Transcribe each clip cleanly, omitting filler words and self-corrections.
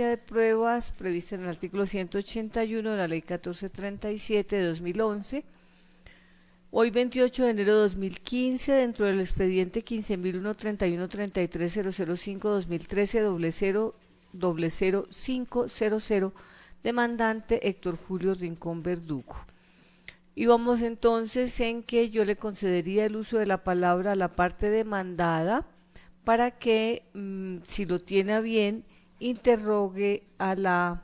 de pruebas prevista en el artículo 181 de la Ley 1437 de 2011. Hoy 28 de enero de 2015, dentro del expediente 15.131.33.005-2013-00500, demandante Héctor Julio Rincón Verdugo. Y vamos entonces en que yo le concedería el uso de la palabra a la parte demandada para que, si lo tiene a bien, interrogue a la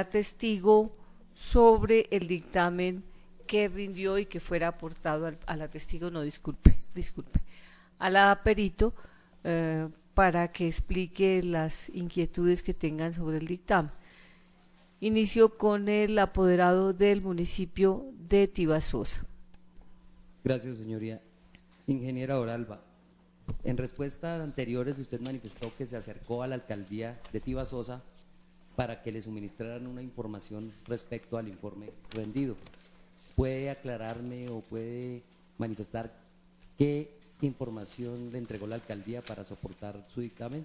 testigo sobre el dictamen que rindió y que fuera aportado a la testigo, no, disculpe, a la perito, para que explique las inquietudes que tengan sobre el dictamen. Inicio con el apoderado del municipio de Tibasosa. Gracias, señoría. Ingeniera Oralba, en respuesta a anteriores usted manifestó que se acercó a la alcaldía de Tibasosa para que le suministraran una información respecto al informe rendido. ¿Puede aclararme o puede manifestar qué información le entregó la alcaldía para soportar su dictamen?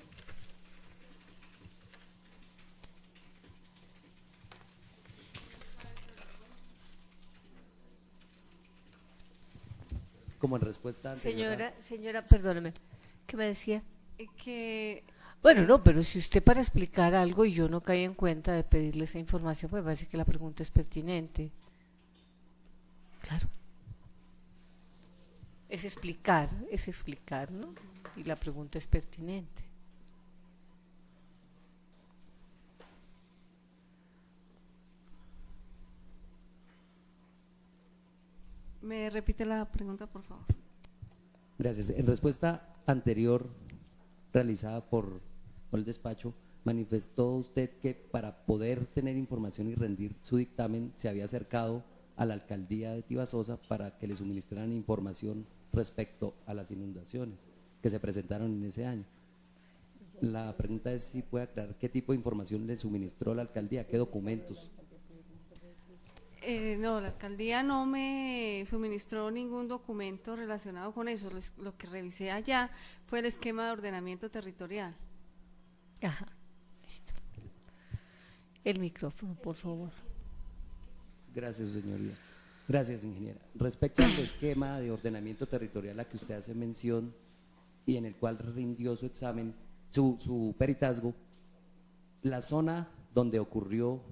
Como en respuesta anterior. Señora, perdóneme, ¿qué me decía? Que Bueno, no, pero si usted para explicar algo y yo no caí en cuenta de pedirle esa información, pues me parece que la pregunta es pertinente. Claro. Es explicar, ¿no? Y la pregunta es pertinente. ¿Me repite la pregunta, por favor? Gracias. En respuesta anterior realizada por el despacho, manifestó usted que para poder tener información y rendir su dictamen se había acercado a la alcaldía de Tibasosa para que le suministraran información respecto a las inundaciones que se presentaron en ese año. La pregunta es si puede aclarar qué tipo de información le suministró la alcaldía, qué documentos. No, la alcaldía no me suministró ningún documento relacionado con eso. Lo que revisé allá fue el esquema de ordenamiento territorial. Ajá, listo. El micrófono, por favor. Gracias, señoría. Gracias, ingeniera. Respecto al esquema de ordenamiento territorial a que usted hace mención y en el cual rindió su examen, su peritazgo, la zona donde ocurrió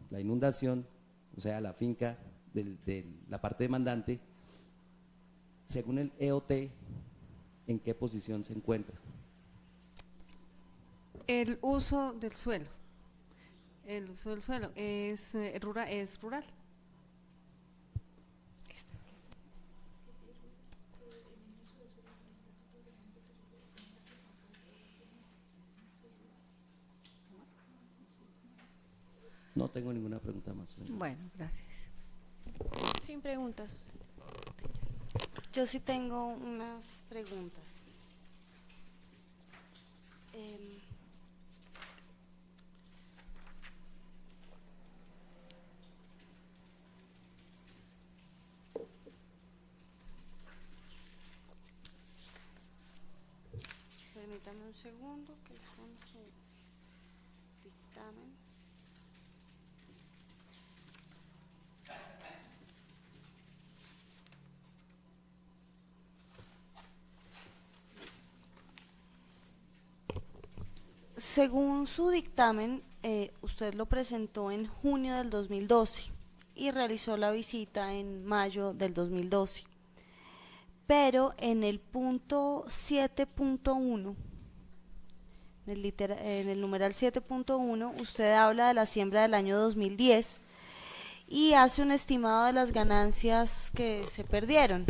la inundación, o sea, la finca de la parte demandante, según el EOT, ¿en qué posición se encuentra? El uso del suelo. El uso del suelo es rural. No tengo ninguna pregunta más. Bueno, gracias. Sin preguntas. Yo sí tengo unas preguntas. Permítame un segundo que es con su dictamen. Según su dictamen, usted lo presentó en junio del 2012 y realizó la visita en mayo del 2012. Pero en el punto 7.1, en el numeral 7.1, usted habla de la siembra del año 2010 y hace un estimado de las ganancias que se perdieron.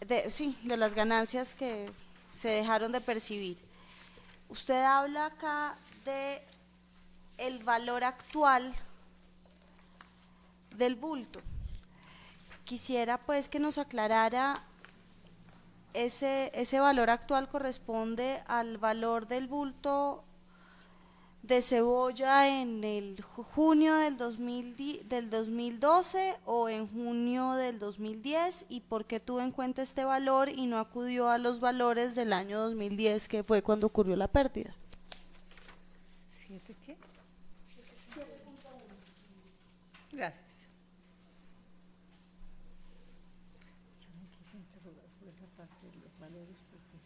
De las ganancias que se dejaron de percibir. Usted habla acá de el valor actual del bulto. Quisiera pues que nos aclarara ese valor actual corresponde al valor del bulto de cebolla en el junio del 2012 o en junio del 2010, y por qué tuvo en cuenta este valor y no acudió a los valores del año 2010, que fue cuando ocurrió la pérdida. ¿7 qué? Gracias. Yo no quise interrogar sobre esa parte de los valores porque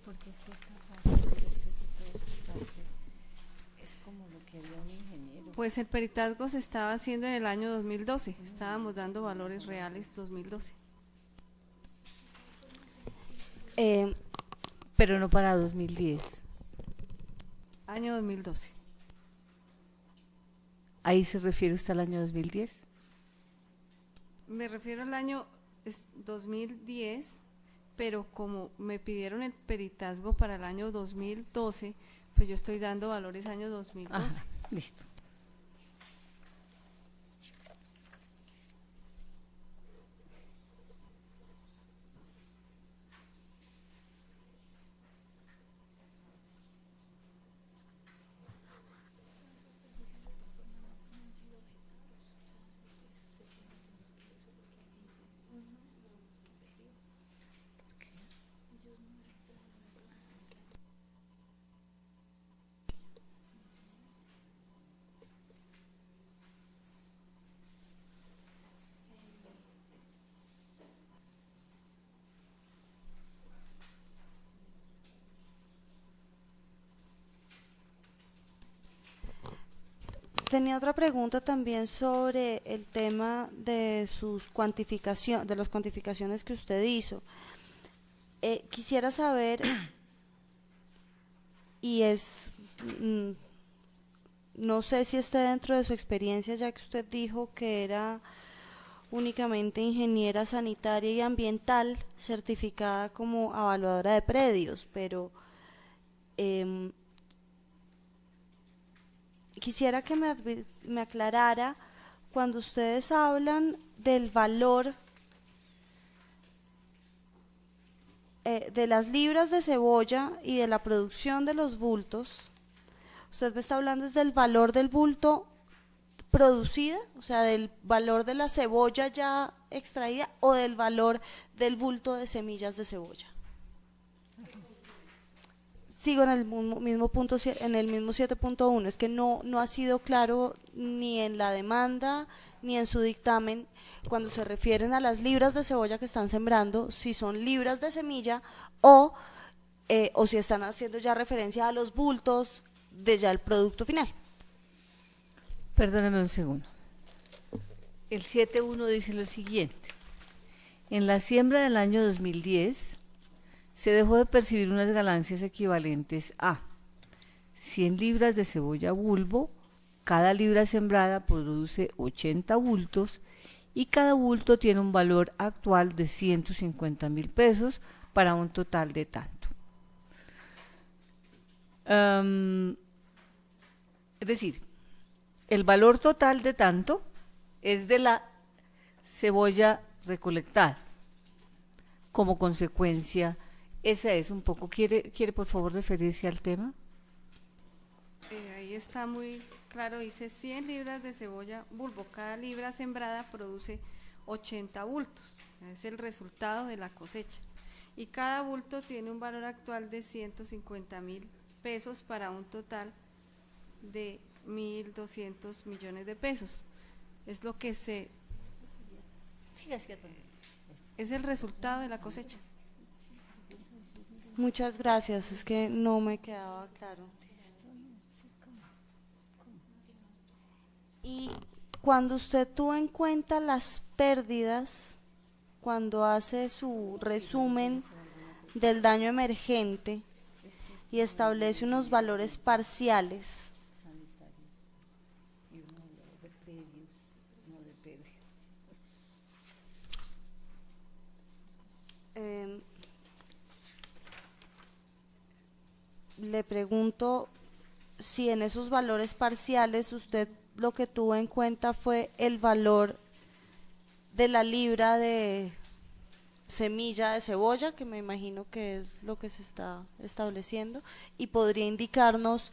porque es que esta parte, esta parte es como lo que haría un ingeniero. Pues el peritazgo se estaba haciendo en el año 2012, estábamos dando valores reales 2012. Pero no para 2010. Año 2012. ¿Ahí se refiere usted al año 2010? Me refiero al año 2010, pero como me pidieron el peritazgo para el año 2012, pues yo estoy dando valores año 2012. Ajá, listo. Tenía otra pregunta también sobre el tema de sus cuantificaciones, de las cuantificaciones que usted hizo. Quisiera saber, y no sé si esté dentro de su experiencia, ya que usted dijo que era únicamente ingeniera sanitaria y ambiental certificada como evaluadora de predios, pero quisiera que me aclarara cuando ustedes hablan del valor de las libras de cebolla y de la producción de los bultos. Usted me está hablando es del valor del bulto producida, o sea, del valor de la cebolla ya extraída, o del valor del bulto de semillas de cebolla. Sigo en el mismo punto, en el mismo 7.1, es que no ha sido claro ni en la demanda ni en su dictamen cuando se refieren a las libras de cebolla que están sembrando, si son libras de semilla o si están haciendo ya referencia a los bultos de ya el producto final. Perdóname un segundo. El 7.1 dice lo siguiente: en la siembra del año 2010 se dejó de percibir unas ganancias equivalentes a 100 libras de cebolla bulbo, cada libra sembrada produce 80 bultos y cada bulto tiene un valor actual de 150.000 pesos para un total de tanto. Es decir, el valor total de tanto es de la cebolla recolectada. Como consecuencia, esa es un poco. ¿Quiere por favor referirse al tema? Ahí está muy claro, dice 100 libras de cebolla bulbo, cada libra sembrada produce 80 bultos, es el resultado de la cosecha, y cada bulto tiene un valor actual de 150.000 pesos para un total de 1.200 millones de pesos. Es lo que es el resultado de la cosecha. Muchas gracias, es que no me quedaba claro. Y cuando usted tuvo en cuenta las pérdidas, cuando hace su resumen del daño emergente y establece unos valores parciales, le pregunto si en esos valores parciales usted lo que tuvo en cuenta fue el valor de la libra de semilla de cebolla, que me imagino que es lo que se está estableciendo, y podría indicarnos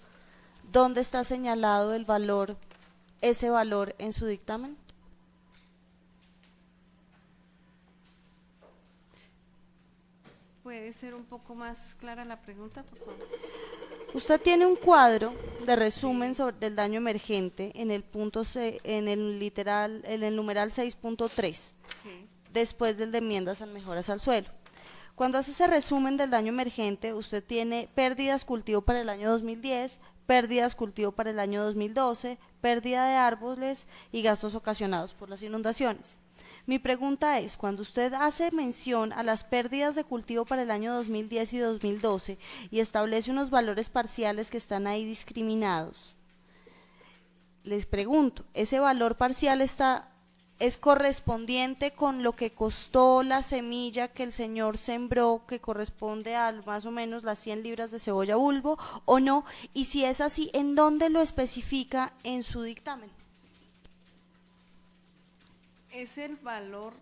dónde está señalado el valor, ese valor en su dictamen. ¿Puede ser un poco más clara la pregunta, por favor? Usted tiene un cuadro de resumen del daño emergente en el punto en el numeral 6.3, Sí. después del de enmiendas a mejoras al suelo. Cuando hace ese resumen del daño emergente, usted tiene pérdidas cultivo para el año 2010, pérdidas cultivo para el año 2012, pérdida de árboles y gastos ocasionados por las inundaciones. Mi pregunta es, cuando usted hace mención a las pérdidas de cultivo para el año 2010 y 2012 y establece unos valores parciales que están ahí discriminados, les pregunto, ¿ese valor parcial es correspondiente con lo que costó la semilla que el señor sembró, que corresponde a más o menos las 100 libras de cebolla bulbo, o no? Y si es así, ¿en dónde lo especifica en su dictamen? Es el valor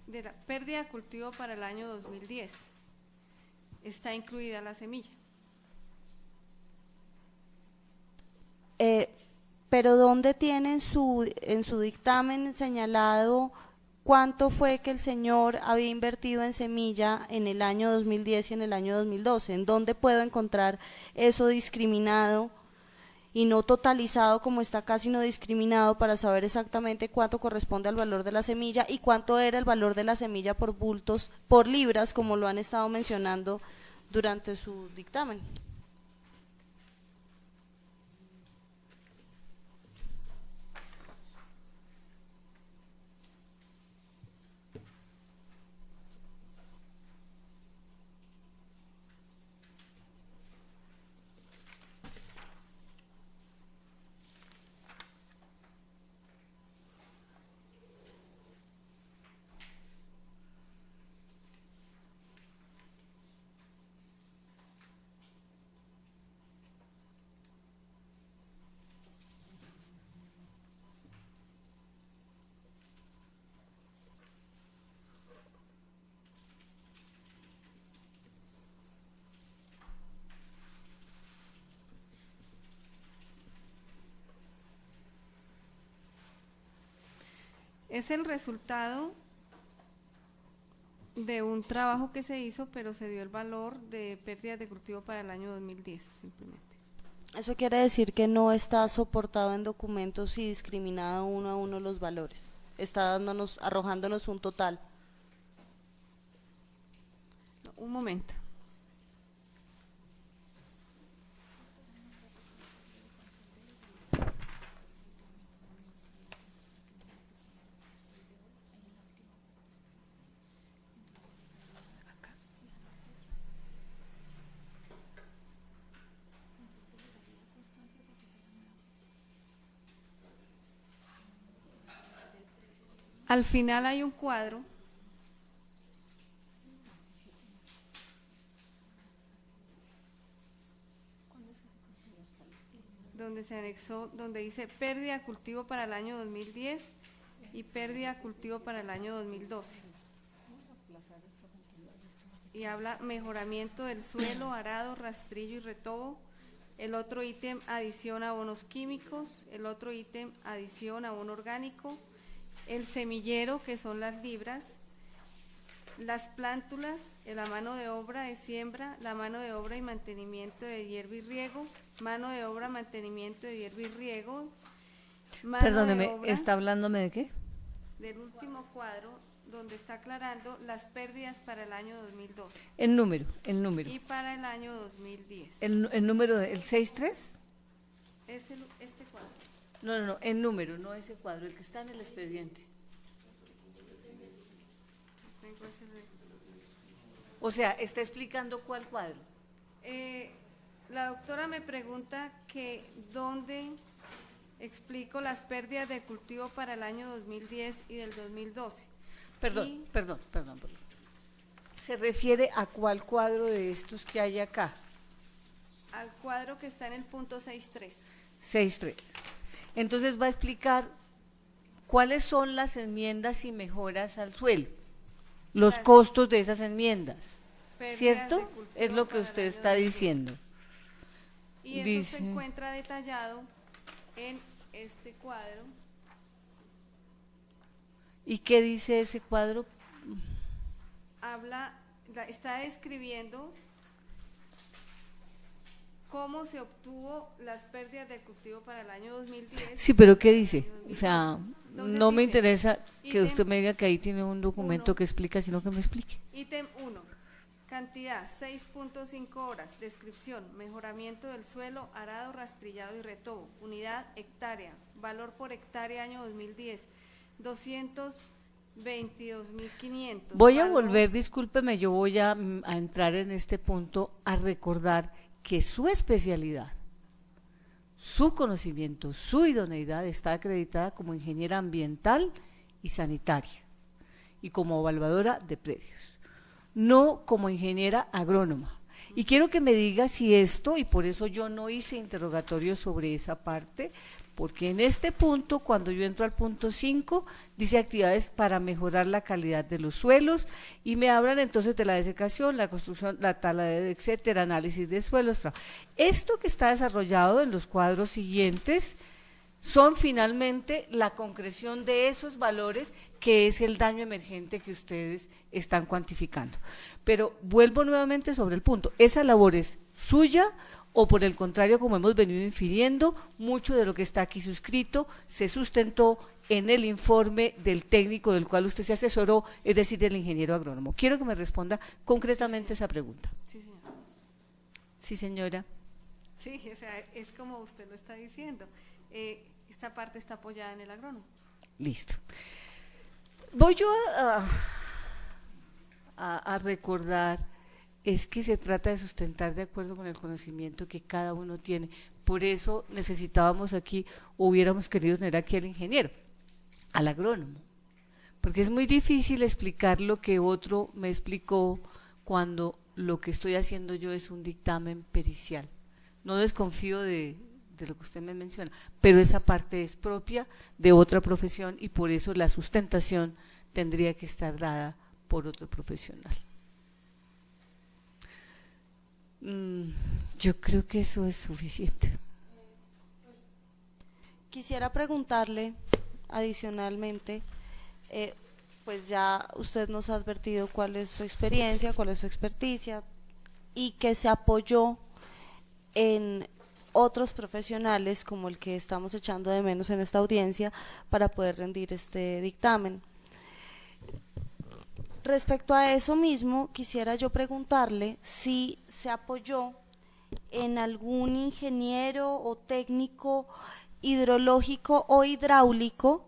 de la pérdida de cultivo para el año 2010. Está incluida la semilla. Pero ¿dónde tiene en su dictamen señalado cuánto fue que el señor había invertido en semilla en el año 2010 y en el año 2012? ¿En dónde puedo encontrar eso discriminado y no totalizado como está acá, sino discriminado, para saber exactamente cuánto corresponde al valor de la semilla y cuánto era el valor de la semilla por bultos, por libras, como lo han estado mencionando durante su dictamen? Es el resultado de un trabajo que se hizo, pero se dio el valor de pérdidas de cultivo para el año 2010, simplemente. Eso quiere decir que no está soportado en documentos y discriminado uno a uno los valores. Está arrojándonos un total. No, un momento. Al final hay un cuadro donde se anexó, donde dice pérdida de cultivo para el año 2010 y pérdida de cultivo para el año 2012. Y habla mejoramiento del suelo, arado, rastrillo y retobo. El otro ítem, adición a abonos químicos. El otro ítem, adición a abono orgánico. El semillero, que son las libras, las plántulas, la mano de obra de siembra, la mano de obra y mantenimiento de hierba y riego, mano de obra, mantenimiento de hierba y riego. Perdóneme, ¿está hablándome de qué? Del último cuadro, donde está aclarando las pérdidas para el año 2012. El número. Y para el año 2010. El número, el 6.3. Es este cuadro. No, el número, no ese cuadro, el que está en el expediente. Tengo ese O sea, está explicando cuál cuadro. La doctora me pregunta que dónde explico las pérdidas de cultivo para el año 2010 y del 2012. Perdón. ¿Se refiere a cuál cuadro de estos que hay acá? Al cuadro que está en el punto 6.3. 6.3. Entonces va a explicar cuáles son las enmiendas y mejoras al suelo. los las costos de esas enmiendas, pérdidas ¿cierto? de cultivo Es lo que para el usted año está 2010. diciendo. Y eso Dice- se encuentra detallado en este cuadro. ¿Y qué dice ese cuadro? Está describiendo cómo se obtuvo las pérdidas de cultivo para el año 2010. Sí, pero ¿qué para el dice? año O sea, 2012. Entonces no me dice, interesa que ítem usted me diga que ahí tiene un documento uno. que explica, sino que me explique. Ítem 1, cantidad 6.5 horas, descripción, mejoramiento del suelo, arado, rastrillado y retobo, unidad hectárea, valor por hectárea año 2010, 222.500. Voy a valor- volver, discúlpeme, yo voy a entrar en este punto a recordar que su especialidad, su conocimiento, su idoneidad está acreditada como ingeniera ambiental y sanitaria y como evaluadora de predios, no como ingeniera agrónoma. Y quiero que me diga si esto, y por eso yo no hice interrogatorio sobre esa parte, porque en este punto, cuando yo entro al punto 5, dice actividades para mejorar la calidad de los suelos, y me hablan entonces de la desecación, la construcción, la tala, etcétera, análisis de suelos. Esto que está desarrollado en los cuadros siguientes son finalmente la concreción de esos valores que es el daño emergente que ustedes están cuantificando. Pero vuelvo nuevamente sobre el punto, ¿esa labor es suya o por el contrario, como hemos venido infiriendo, mucho de lo que está aquí suscrito se sustentó en el informe del técnico del cual usted se asesoró, es decir, del ingeniero agrónomo? Quiero que me responda concretamente esa pregunta. Sí, señora. Sí, señora. Sí, o sea, es como usted lo está diciendo. Esta parte está apoyada en el agrónomo. Listo. Voy yo a recordar, es que se trata de sustentar de acuerdo con el conocimiento que cada uno tiene. Por eso necesitábamos aquí, o hubiéramos querido tener aquí al ingeniero, al agrónomo, porque es muy difícil explicar lo que otro me explicó cuando lo que estoy haciendo yo es un dictamen pericial. No desconfío de lo que usted me menciona, pero esa parte es propia de otra profesión y por eso la sustentación tendría que estar dada por otro profesional. Yo creo que eso es suficiente. Quisiera preguntarle adicionalmente, pues ya usted nos ha advertido cuál es su experiencia, cuál es su experticia y que se apoyó en otros profesionales como el que estamos echando de menos en esta audiencia para poder rendir este dictamen. Respecto a eso mismo, quisiera yo preguntarle si se apoyó en algún ingeniero o técnico hidrológico o hidráulico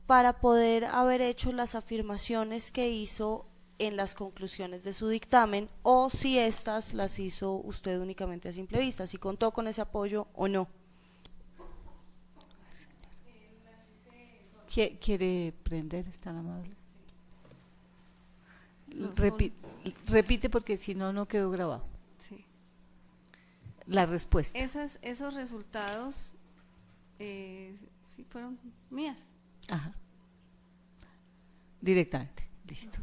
para poder haber hecho las afirmaciones que hizo en las conclusiones de su dictamen, o si estas las hizo usted únicamente a simple vista, si contó con ese apoyo o no. ¿Quiere prender? ¿Es tan amable? No, Repite porque si no, no quedó grabado. Sí. La respuesta. Esos resultados sí fueron mías. Ajá. Directamente. Listo.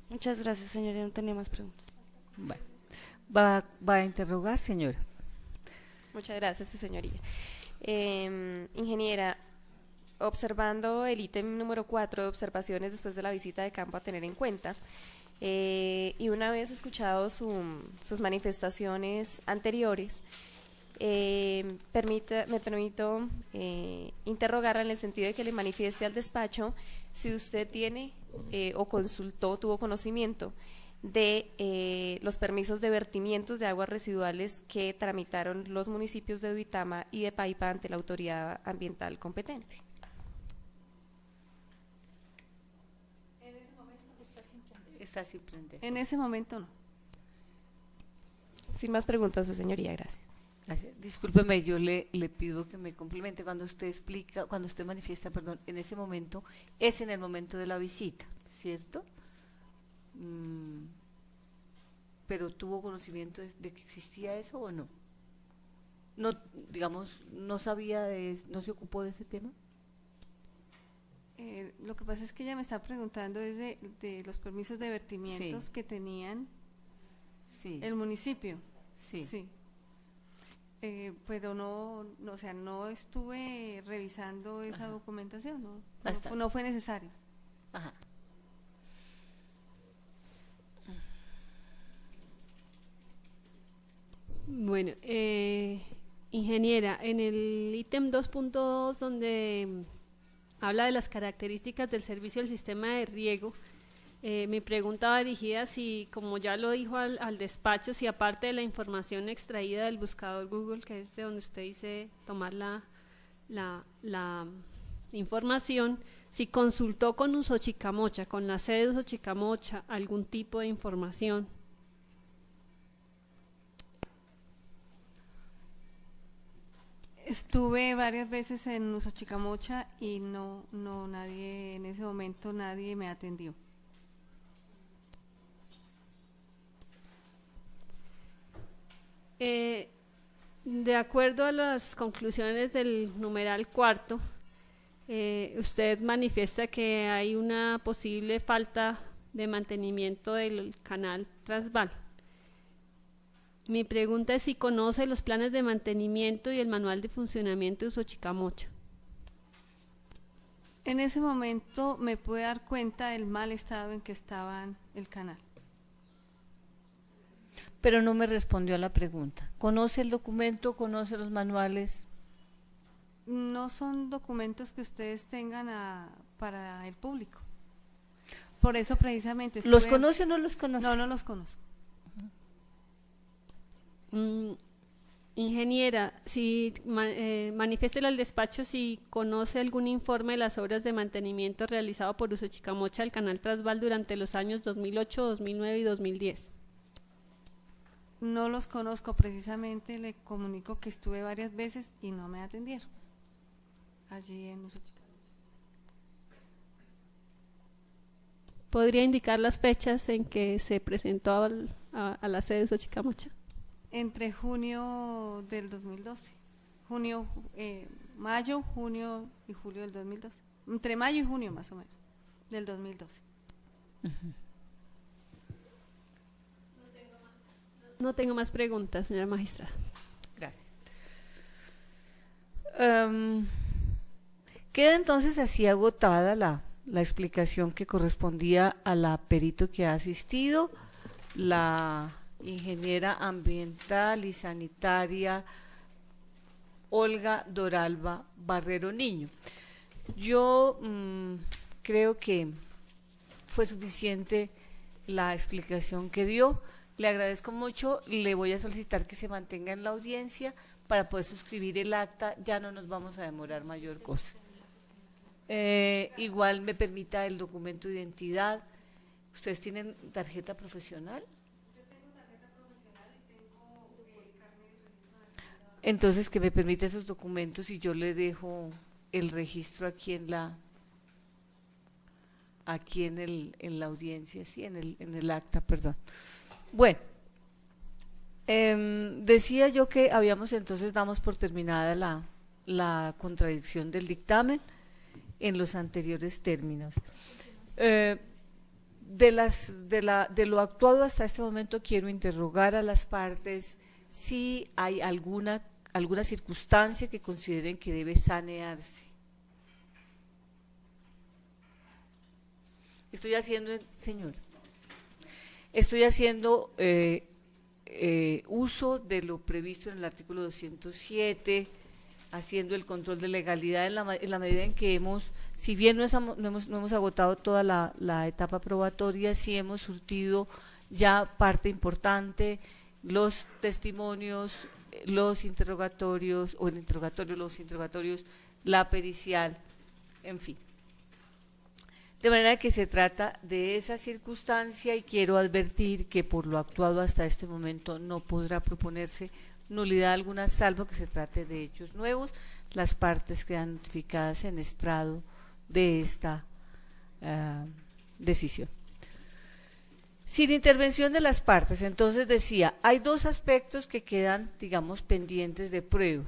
Muchas gracias, señoría, no tenía más preguntas. Bueno. ¿Va a interrogar, señora? Muchas gracias, su señoría. Ingeniera, observando el ítem número 4 de observaciones después de la visita de campo a tener en cuenta, y una vez escuchado sus manifestaciones anteriores, me permito interrogarla en el sentido de que le manifieste al despacho si usted tiene o consultó, tuvo conocimiento de los permisos de vertimientos de aguas residuales que tramitaron los municipios de Duitama y de Paipa ante la autoridad ambiental competente. Está sin prender. En ese momento no. Sin más preguntas, su señoría, gracias. Gracias. Discúlpeme, yo le pido que me complemente cuando usted explica, cuando usted manifiesta, perdón, en ese momento, es en el momento de la visita, ¿cierto? Pero ¿tuvo conocimiento de que existía eso o no? No, digamos, no sabía no se ocupó de ese tema. Lo que pasa es que ella me está preguntando es de los permisos de vertimientos Sí. que tenían Sí, el municipio. sí. Sí. Pero o sea, no estuve revisando esa documentación, Hasta- no fue necesario. Ajá. Bueno, ingeniera, en el ítem 2.2 donde habla de las características del servicio del sistema de riego, mi pregunta va dirigida si, como ya lo dijo al despacho, si aparte de la información extraída del buscador Google, que es de donde usted dice tomar la información, si consultó con Usochicamocha, con la sede de Usochicamocha, algún tipo de información. Estuve varias veces en Usochicamocha y nadie, en ese momento nadie me atendió. De acuerdo a las conclusiones del numeral cuarto, usted manifiesta que hay una posible falta de mantenimiento del canal Transval. Mi pregunta es si conoce los planes de mantenimiento y el manual de funcionamiento de Usochicamocha. En ese momento me pude dar cuenta del mal estado en que estaba el canal. Pero no me respondió a la pregunta. ¿Conoce el documento? ¿Conoce los manuales? No son documentos que ustedes tengan para el público. Por eso precisamente ¿Los estuve- conoce o no los conoce? No los conozco. Ingeniera, si manifiéstele al despacho si conoce algún informe de las obras de mantenimiento realizado por Usochicamocha al canal Transval durante los años 2008, 2009 y 2010. No los conozco, precisamente le comunico que estuve varias veces y no me atendieron. Allí en Usochicamocha. ¿Podría indicar las fechas en que se presentó a la sede de Usochicamocha? Entre junio del 2012, mayo, junio y julio del 2012. Entre mayo y junio más o menos, del 2012. No tengo más preguntas, señora magistrada. Gracias. Queda entonces así agotada la explicación que correspondía a la perito que ha asistido, la ingeniera ambiental y sanitaria Olga Doralba Barrero Niño. Yo creo que fue suficiente la explicación que dio. Le agradezco mucho, le voy a solicitar que se mantenga en la audiencia para poder suscribir el acta, ya no nos vamos a demorar mayor cosa. Igual me permita el documento de identidad. ¿Ustedes tienen tarjeta profesional? Entonces que me permita esos documentos y yo le dejo el registro aquí en la audiencia, sí, en el acta, perdón. Bueno, decía yo que damos por terminada la contradicción del dictamen en los anteriores términos. De lo actuado hasta este momento quiero interrogar a las partes si hay alguna circunstancia que consideren que debe sanearse. Estoy haciendo uso de lo previsto en el artículo 207, haciendo el control de legalidad en la medida en que si bien no hemos agotado toda la etapa probatoria, sí hemos surtido ya parte importante, los testimonios, los interrogatorios, los interrogatorios, la pericial, en fin. De manera que se trata de esa circunstancia y quiero advertir que por lo actuado hasta este momento no podrá proponerse nulidad alguna, salvo que se trate de hechos nuevos. Las partes quedan notificadas en estrado de esta decisión. Sin intervención de las partes, entonces decía, hay dos aspectos que quedan, digamos, pendientes de prueba.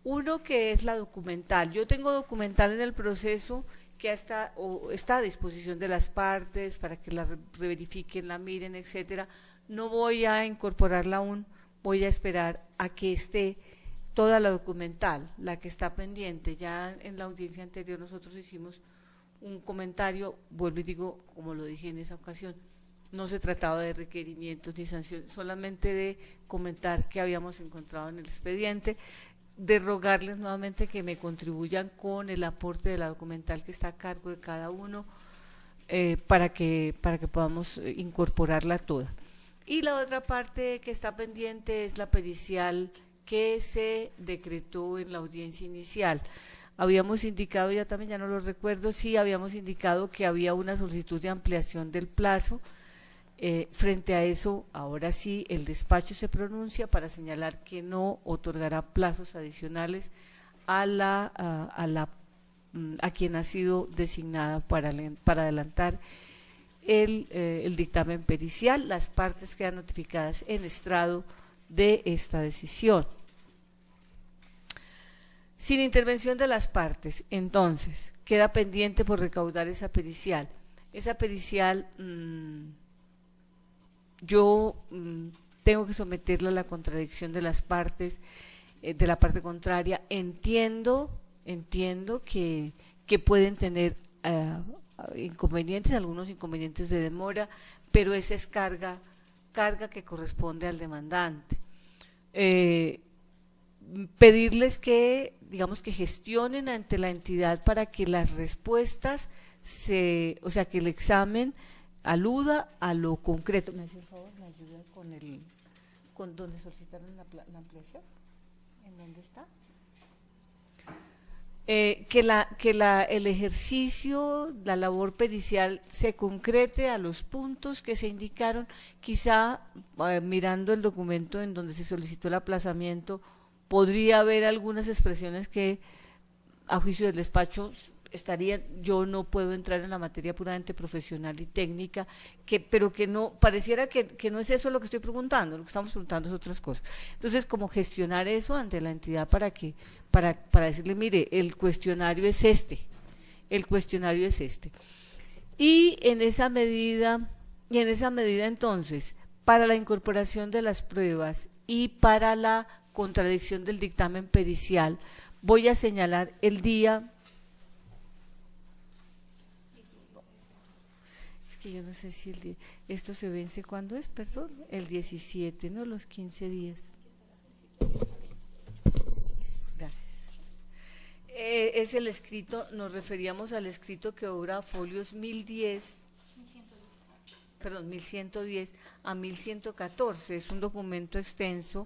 Uno que es la documental. Yo tengo documental en el proceso que está a disposición de las partes para que la verifiquen, la miren, etcétera. No voy a incorporarla aún, voy a esperar a que esté toda la documental, la que está pendiente. Ya en la audiencia anterior nosotros hicimos un comentario, vuelvo y digo, como lo dije en esa ocasión, no se trataba de requerimientos ni sanciones, solamente de comentar qué habíamos encontrado en el expediente, de rogarles nuevamente que me contribuyan con el aporte de la documental que está a cargo de cada uno, para que podamos incorporarla toda. Y la otra parte que está pendiente es la pericial que se decretó en la audiencia inicial. Habíamos indicado, ya también ya no lo recuerdo, sí habíamos indicado que había una solicitud de ampliación del plazo. Frente a eso, ahora sí, el despacho se pronuncia para señalar que no otorgará plazos adicionales a quien ha sido designada para adelantar el dictamen pericial. Las partes quedan notificadas en estrado de esta decisión. Sin intervención de las partes, entonces, queda pendiente por recaudar esa pericial. Esa pericial yo tengo que someterla a la contradicción de las partes, de la parte contraria. Entiendo que pueden tener inconvenientes, algunos inconvenientes de demora, pero esa es carga que corresponde al demandante. Pedirles que, digamos, que gestionen ante la entidad para que las respuestas o sea, que el examen aluda a lo concreto. ¿Me hace el favor? ¿Me ayuda con donde solicitaron la ampliación? ¿En dónde está? El ejercicio, la labor pericial se concrete a los puntos que se indicaron. Quizá mirando el documento en donde se solicitó el aplazamiento, podría haber algunas expresiones que a juicio del despacho estarían, yo no puedo entrar en la materia puramente profesional y técnica, pero que no, pareciera que no es eso lo que estoy preguntando, lo que estamos preguntando es otras cosas. Entonces, como gestionar eso ante la entidad para decirle, mire, el cuestionario es este, y en esa medida entonces, para la incorporación de las pruebas y para la contradicción del dictamen pericial, voy a señalar el día. Es que yo no sé si esto se vence, ¿cuándo es? Perdón, el 17, ¿no? Los 15 días. Gracias. Es el escrito, nos referíamos al escrito que obra folios 1110 a 1114, es un documento extenso.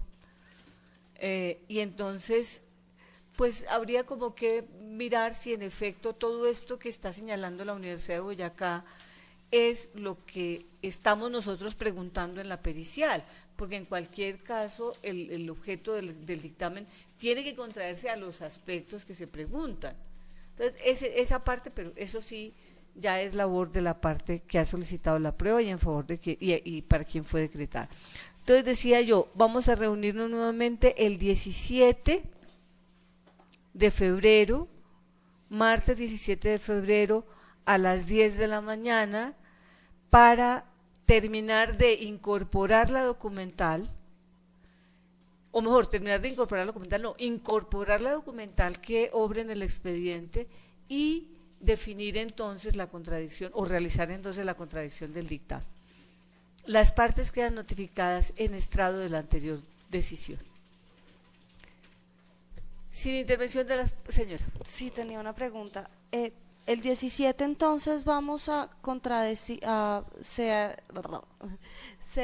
Y entonces, pues habría como que mirar si en efecto todo esto que está señalando la Universidad de Boyacá es lo que estamos nosotros preguntando en la pericial, porque en cualquier caso el objeto del dictamen tiene que contraerse a los aspectos que se preguntan. Entonces, esa parte, pero eso sí, ya es labor de la parte que ha solicitado la prueba y en favor de y para quien fue decretada. Entonces decía yo, vamos a reunirnos nuevamente el 17 de febrero, martes 17 de febrero a las 10 de la mañana para terminar de incorporar la documental, o mejor, terminar de incorporar la documental, no, incorporar la documental que obre en el expediente y definir entonces la contradicción o realizar entonces la contradicción del dictamen. Las partes quedan notificadas en estrado de la anterior decisión. Sin intervención de la señora. Sí, tenía una pregunta. El 17 entonces vamos a contradecir, se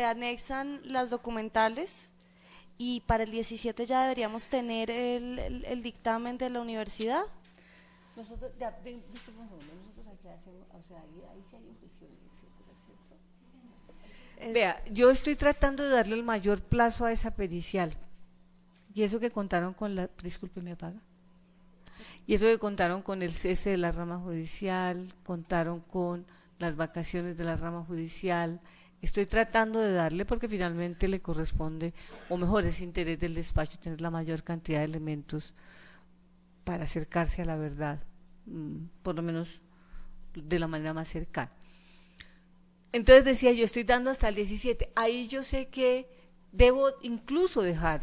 anexan las documentales y para el 17 ya deberíamos tener el dictamen de la universidad. Nosotros, ya, disculpen un segundo, nosotros aquí hacemos, o sea, ahí sí hay objeciones, etcétera, ¿cierto? Sí, señor. Vea, yo estoy tratando de darle el mayor plazo a esa pericial. Y eso que contaron con la, disculpe, me apaga. Y eso que contaron con el cese de la rama judicial, contaron con las vacaciones de la rama judicial. Estoy tratando de darle porque finalmente le corresponde, o mejor, es interés del despacho tener la mayor cantidad de elementos para acercarse a la verdad, por lo menos de la manera más cercana. Entonces decía, yo estoy dando hasta el 17, ahí yo sé que debo incluso dejar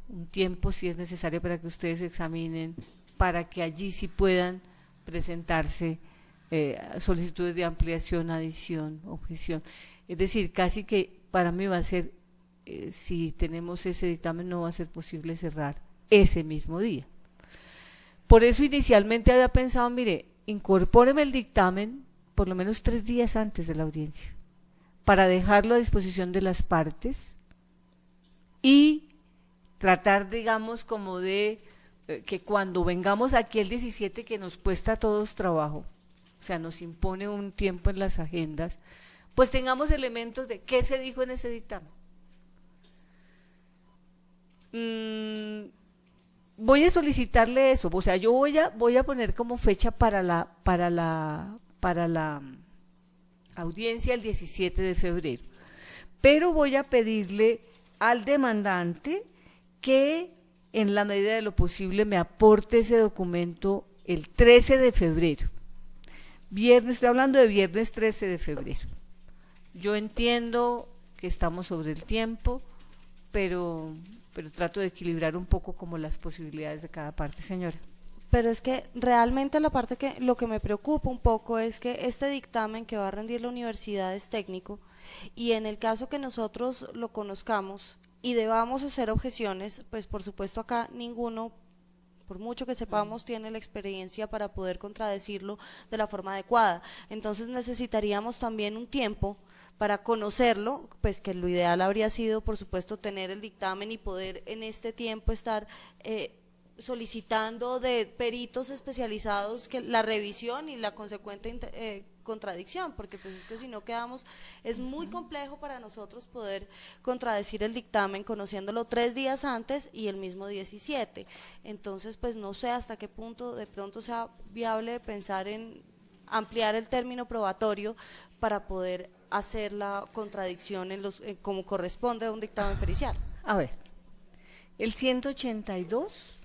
un tiempo si es necesario para que ustedes examinen, para que allí sí puedan presentarse solicitudes de ampliación, adición, objeción. Es decir, casi que para mí va a ser, si tenemos ese dictamen, no va a ser posible cerrar ese mismo día. Por eso inicialmente había pensado, mire, incorpóreme el dictamen por lo menos 3 días antes de la audiencia, para dejarlo a disposición de las partes y tratar, digamos, como de que cuando vengamos aquí el 17, que nos cuesta a todos trabajo, o sea, nos impone un tiempo en las agendas, pues tengamos elementos de qué se dijo en ese dictamen. Voy a solicitarle eso, o sea, yo voy a poner como fecha para la audiencia el 17 de febrero, pero voy a pedirle al demandante que en la medida de lo posible me aporte ese documento el 13 de febrero. Viernes, estoy hablando de viernes 13 de febrero. Yo entiendo que estamos sobre el tiempo, pero trato de equilibrar un poco como las posibilidades de cada parte, señora. Pero es que realmente lo que me preocupa un poco es que este dictamen que va a rendir la universidad es técnico, y en el caso que nosotros lo conozcamos y debamos hacer objeciones, pues por supuesto acá ninguno, por mucho que sepamos, tiene la experiencia para poder contradecirlo de la forma adecuada. Entonces necesitaríamos también un tiempo para conocerlo, pues que lo ideal habría sido, por supuesto, tener el dictamen y poder en este tiempo estar solicitando de peritos especializados que la revisión y la consecuente contradicción, porque pues es que si no quedamos, es muy complejo para nosotros poder contradecir el dictamen conociéndolo 3 días antes y el mismo 17. Entonces pues no sé hasta qué punto de pronto sea viable pensar en ampliar el término probatorio para poder hacer la contradicción como corresponde a un dictamen pericial. A ver, el 182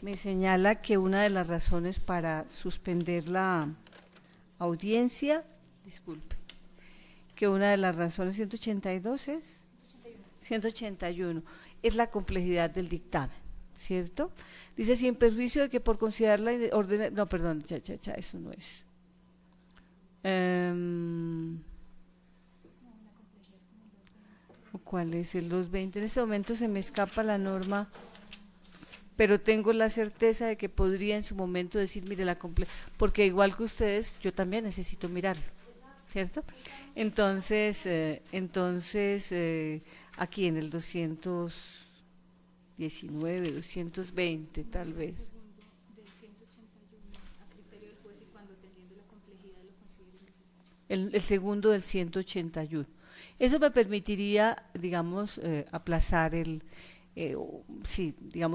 me señala que una de las razones para suspender la audiencia, disculpe, que una de las razones, 182 es 181, es la complejidad del dictamen, ¿cierto? Dice, sin perjuicio de que por considerar la orden, no, perdón, eso no es. ¿Cuál es el 220? En este momento se me escapa la norma, pero tengo la certeza de que podría en su momento decir, mire, porque igual que ustedes, yo también necesito mirarlo, ¿cierto? Entonces, aquí en el 219, 220 tal vez. El segundo del 181. Eso me permitiría, digamos, aplazar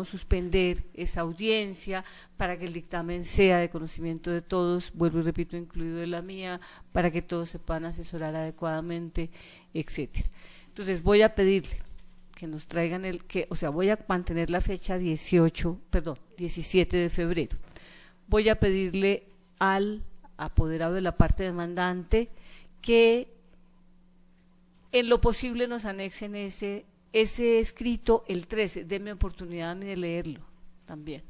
suspender esa audiencia para que el dictamen sea de conocimiento de todos, vuelvo y repito, incluido de la mía, para que todos se puedan asesorar adecuadamente, etcétera. Entonces voy a pedirle que nos traigan voy a mantener la fecha 17 de febrero. Voy a pedirle al apoderado de la parte demandante que en lo posible nos anexen ese escrito el 13, denme oportunidad de leerlo también.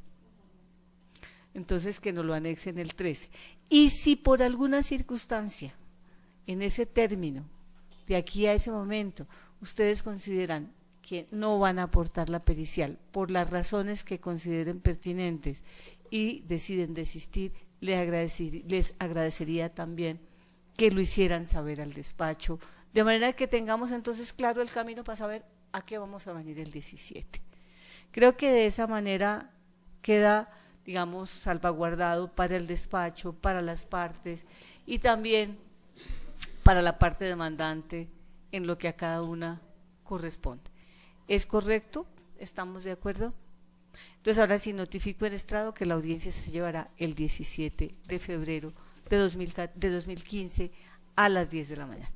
Entonces que nos lo anexen el 13. Y si por alguna circunstancia, en ese término, de aquí a ese momento, ustedes consideran que no van a aportar la pericial por las razones que consideren pertinentes y deciden desistir, les agradecería también que lo hicieran saber al despacho, de manera que tengamos entonces claro el camino para saber a qué vamos a venir el 17. Creo que de esa manera queda, digamos, salvaguardado para el despacho, para las partes y también para la parte demandante en lo que a cada una corresponde. ¿Es correcto? ¿Estamos de acuerdo? Entonces ahora sí notifico en estrado que la audiencia se llevará el 17 de febrero de 2015 a las 10 de la mañana.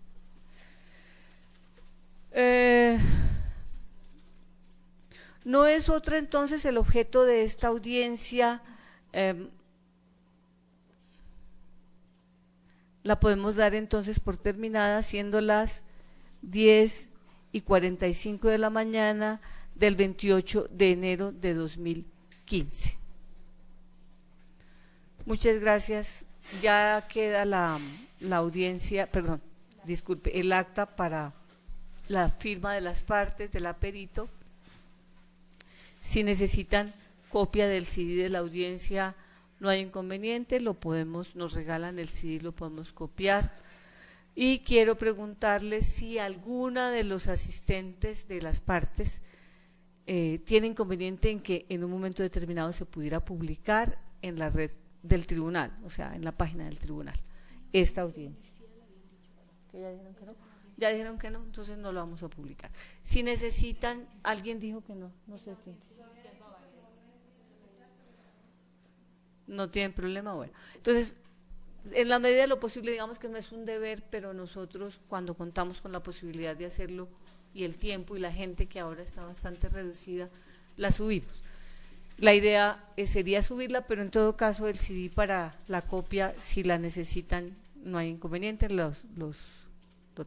¿No es otro entonces el objeto de esta audiencia la podemos dar entonces por terminada, siendo las 10:45 de la mañana del 28 de enero de 2015. Muchas gracias. Ya queda la audiencia, perdón, disculpe, el acta para la firma de las partes del aperito. Si necesitan copia del CD de la audiencia, no hay inconveniente, nos regalan el CD, lo podemos copiar. Y quiero preguntarles si alguna de los asistentes de las partes tiene inconveniente en que en un momento determinado se pudiera publicar en la red del tribunal, o sea, en la página del tribunal, esta audiencia. ¿Que ya dijeron que no? Ya dijeron que no, entonces no lo vamos a publicar. Si necesitan, alguien dijo que no, no sé quién. No tienen problema, bueno. Entonces, en la medida de lo posible, digamos que no es un deber, pero nosotros cuando contamos con la posibilidad de hacerlo y el tiempo y la gente que ahora está bastante reducida, la subimos. La idea sería subirla, pero en todo caso el CD para la copia, si la necesitan, no hay inconveniente, lo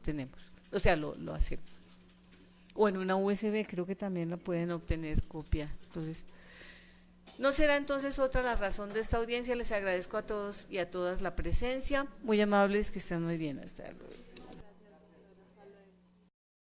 tenemos, o sea, lo hacemos. O en una USB creo que también la pueden obtener copia. Entonces, no será entonces otra la razón de esta audiencia. Les agradezco a todos y a todas la presencia, muy amables, que estén muy bien, hasta luego.